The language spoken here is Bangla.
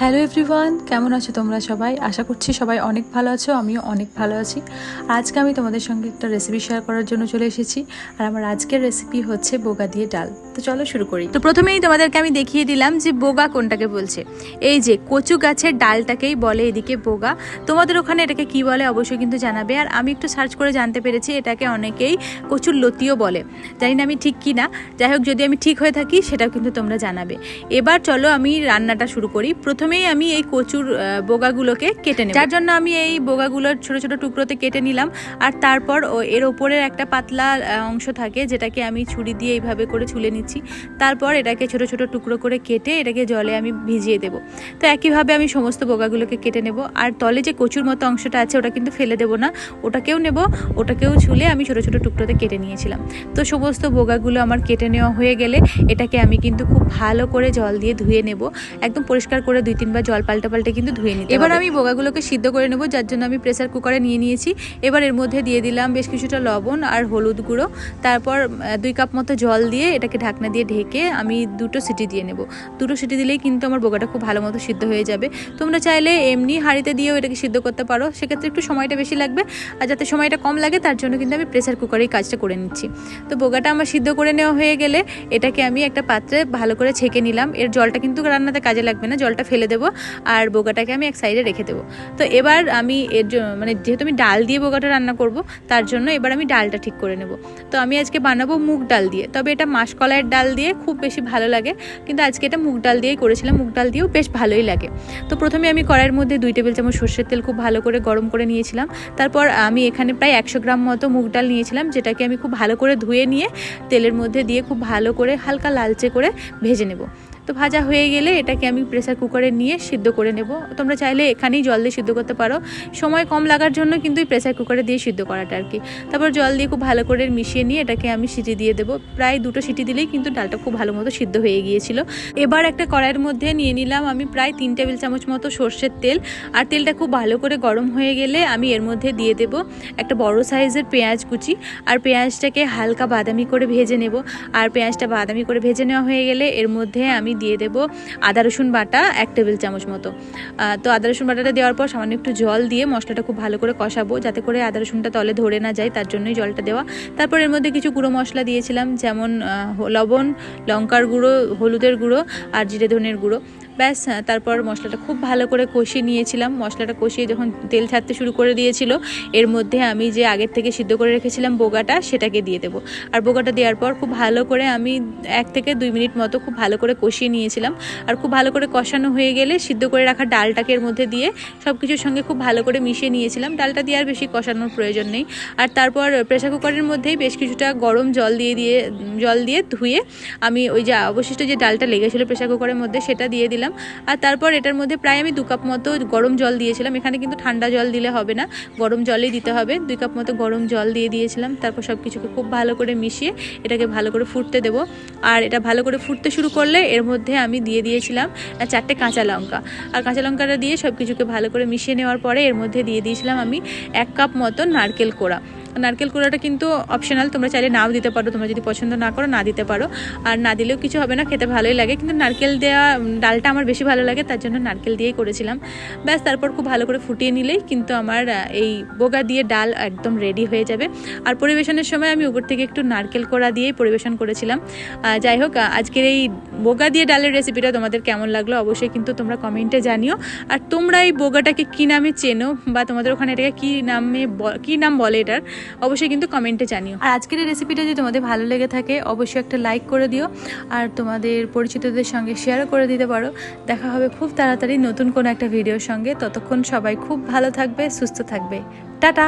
হ্যালো এভরিওয়ান, কেমন আছো তোমরা সবাই? আশা করছি সবাই অনেক ভালো আছো, আমিও অনেক ভালো আছি। আজকে আমি তোমাদের সঙ্গে একটা রেসিপি শেয়ার করার জন্য চলে এসেছি। আর আমার আজকের রেসিপি হচ্ছে বোগা দিয়ে ডাল। তো চলো শুরু করি। তো প্রথমেই তোমাদেরকে আমি দেখিয়ে দিলাম যে বোগা কোনটাকে বলছে। এই যে কচু গাছের ডালটাকেই বলে এদিকে বোগা। তোমাদের ওখানে এটাকে কি বলে অবশ্যই কিন্তু জানাবে। আর আমি একটু সার্চ করে জানতে পেরেছি এটাকে অনেকেই কচুর লতিও বলে। জানি না আমি ঠিক কি না, যাই হোক যদি আমি ঠিক হয়ে থাকি সেটাও কিন্তু তোমরা জানাবে। এবার চলো আমি রান্নাটা শুরু করি। প্রথমেই আমি এই কচুর বোগাগুলোকে কেটে নেব, যার জন্য আমি এই বোগাগুলোর ছোট ছোট টুকরোতে কেটে নিলাম। আর তারপর এর ওপরের একটা পাতলা অংশ থাকে যেটাকে আমি ছুরি দিয়ে এইভাবে করে ছুলে নিচ্ছি। তারপর এটাকে ছোট ছোট টুকরো করে কেটে এটাকে জলে আমি ভিজিয়ে দেব। তো একইভাবে আমি সমস্ত বোগাগুলোকে কেটে নেব। আর তলে যে কচুর মতো অংশটা আছে ওটা কিন্তু ফেলে দেব না, ওটাকেও নেব। ওটাকেও ছুলে আমি ছোট ছোট টুকরোতে কেটে নিয়েছিলাম। তো সমস্ত বোগাগুলো আমার কেটে নেওয়া হয়ে গেলে এটাকে আমি কিন্তু খুব ভালো করে জল দিয়ে ধুয়ে নেব। একদম পরিষ্কার করে 2-3 বার জল পাল্টে কিন্তু ধুয়ে নিতে হবে। এবার আমি বোগাগুলোকে সিদ্ধ করে নেব, যার জন্য আমি প্রেসার কুকারে নিয়ে নিয়েছি। এবার এর মধ্যে দিয়ে দিলাম বেশ কিছুটা লবণ আর হলুদ গুঁড়ো। তারপর 2 কাপ মতো জল দিয়ে এটাকে ঢাকনা দিয়ে ঢেকে আমি 2টো সিটি দিয়ে নেব। 2টো সিটি দিলেই কিন্তু আমার বোগাটা খুব ভালো মতো সিদ্ধ হয়ে যাবে। তোমরা চাইলে এমনি হাঁড়িতে দিয়েও এটাকে সিদ্ধ করতে পারো, সেক্ষেত্রে একটু সময়টা বেশি লাগবে। আর যাতে সময়টা কম লাগে তার জন্য কিন্তু আমি প্রেসার কুকারেই কাজটা করে নিচ্ছি। তো বোগাটা আমার সিদ্ধ করে নেওয়া হয়ে গেলে এটাকে আমি একটা পাত্রে ভালো করে ছেঁকে নিলাম। এর জলটা কিন্তু রান্নাতে কাজে লাগবে না, জলটা ফেলে দেবো আর বোগাটাকে আমি এক সাইডে রেখে দেবো। তো এবার আমি যেহেতু আমি ডাল দিয়ে বোগাটা রান্না করব তার জন্য এবার আমি ডালটা ঠিক করে নেব। তো আমি আজকে বানাবো মুগ ডাল দিয়ে, তবে এটা মাসকলাইয়ের ডাল দিয়ে খুব বেশি ভালো লাগে, কিন্তু আজকে এটা মুগ ডাল দিয়েই করেছিলাম। মুগ ডাল দিয়েও বেশ ভালোই লাগে। তো প্রথমে আমি কড়াইয়ের মধ্যে 2 টেবিল চামচ সর্ষের তেল খুব ভালো করে গরম করে নিয়েছিলাম। তারপর আমি এখানে প্রায় 100 গ্রাম মতো মুগ ডাল নিয়েছিলাম, যেটাকে আমি খুব ভালো করে ধুয়ে নিয়ে তেলের মধ্যে দিয়ে খুব ভালো করে হালকা লালচে করে ভেজে নেব। তো ভাজা হয়ে গেলে এটাকে আমি প্রেসার কুকারে নিয়ে সিদ্ধ করে নেব। তোমরা চাইলে এখানেই জল দিয়ে সিদ্ধ করতে পারো, সময় কম লাগার জন্য কিন্তু এই প্রেসার কুকারে দিয়ে সিদ্ধ করাটা আর কি। তারপর জল দিয়ে খুব ভালো করে মিশিয়ে নিয়ে এটাকে আমি সিটি দিয়ে দেবো। প্রায় 2টো সিটি দিলেই কিন্তু ডালটা খুব ভালো মতো সিদ্ধ হয়ে গিয়েছিল। এবার একটা কড়াইয়ের মধ্যে নিয়ে নিলাম আমি প্রায় 3 টেবিল চামচ মতো সর্ষের তেল। আর তেলটা খুব ভালো করে গরম হয়ে গেলে আমি এর মধ্যে দিয়ে দেবো একটা বড় সাইজের পেঁয়াজ কুচি। আর পেঁয়াজটাকে হালকা বাদামি করে ভেজে নেব। আর পেঁয়াজটা বাদামি করে ভেজে নেওয়া হয়ে গেলে এর মধ্যে আমি দিয়ে দেব আদা রসুন বাটা 1 টেবিল চামচ মতো। তো আদা রসুন বাটাটা দেওয়ার পর সামান্য একটু জল দিয়ে মশলাটা খুব ভালো করে কষাবো, যাতে করে আদা রসুনটা তলে ধরে না যায়, তার জন্যই জলটা দেওয়া। তারপর এর মধ্যে কিছু গুঁড়ো মশলা দিয়েছিলাম, যেমন লবণ, লঙ্কার গুঁড়ো, হলুদের গুঁড়ো আর জিরে ধনের গুঁড়ো। ব্যাস, তারপর মশলাটা খুব ভালো করে কষিয়ে নিয়েছিলাম। মশলাটা কষিয়ে যখন তেল ছাড়তে শুরু করে দিয়েছিল এর মধ্যে আমি যে আগের থেকে সিদ্ধ করে রেখেছিলাম বোগাটা সেটাকে দিয়ে দেবো। আর বোগাটা দেওয়ার পর খুব ভালো করে আমি 1 থেকে 2 মিনিট মতো খুব ভালো করে কষিয়ে নিয়েছিলাম। আর খুব ভালো করে কষানো হয়ে গেলে সিদ্ধ করে রাখা ডালটাকে এর মধ্যে দিয়ে সব কিছুর সঙ্গে খুব ভালো করে মিশিয়ে নিয়েছিলাম। ডালটা দিয়ে আর বেশি কষানোর প্রয়োজন নেই। আর তারপর প্রেসার কুকারের মধ্যেই বেশ কিছুটা গরম জল দিয়ে ধুয়ে আমি ওই যে অবশিষ্ট যে ডালটা লেগেছিলো প্রেসার কুকারের মধ্যে সেটা দিয়ে দিলাম। আর তারপর এটার মধ্যে প্রায় আমি 2 কাপ মতো গরম জল দিয়েছিলাম। এখানে কিন্তু ঠান্ডা জল দিলে হবে না, গরম জলই দিতে হবে। 2 কাপ মতো গরম জল দিয়ে দিয়েছিলাম। তারপর সব কিছুকে খুব ভালো করে মিশিয়ে এটাকে ভালো করে ফুটতে দেবো। আর এটা ভালো করে ফুটতে শুরু করলে এর মধ্যে আমি দিয়ে দিয়েছিলাম 4টে কাঁচা লঙ্কা। আর কাঁচা লঙ্কাটা দিয়ে সব কিছুকে ভালো করে মিশিয়ে নেওয়ার পরে এর মধ্যে দিয়ে দিয়েছিলাম আমি 1 কাপ মতো নারকেল কোড়া। নারকেল কোড়াটা কিন্তু অপশনাল, তোমরা চাইলে নাও দিতে পারো, তোমরা যদি পছন্দ না করো না দিতে পারো। আর না দিলেও কিছু হবে না, খেতে ভালোই লাগে, কিন্তু নারকেল দেওয়া ডালটা আমার বেশি ভালো লাগে, তার জন্য নারকেল দিয়েই করেছিলাম। ব্যাস, তারপর খুব ভালো করে ফুটিয়ে নিলেই কিন্তু আমার এই বোগা দিয়ে ডাল একদম রেডি হয়ে যাবে। আর পরিবেশনের সময় আমি উপর থেকে একটু নারকেল কোড়া দিয়েই পরিবেশন করেছিলাম। যাই হোক, আজকের এই বোগা দিয়ে ডালের রেসিপিটা তোমাদের কেমন লাগলো অবশ্যই কিন্তু তোমরা কমেন্টে জানিও। আর তোমরা এই বোগাটাকে কী নামে চেনো বা তোমাদের ওখানে এটাকে কী নাম বলে এটার অবশ্যই কিন্তু কমেন্টে জানিও। আর আজকের এই রেসিপিটা যদি তোমাদের ভালো লেগে থাকে অবশ্যই একটা লাইক করে দিও আর তোমাদের পরিচিতদের সঙ্গে শেয়ারও করে দিতে পারো। দেখা হবে খুব তাড়াতাড়ি নতুন কোনো একটা ভিডিওর সঙ্গে। ততক্ষণ সবাই খুব ভালো থাকবে, সুস্থ থাকবে। টাটা।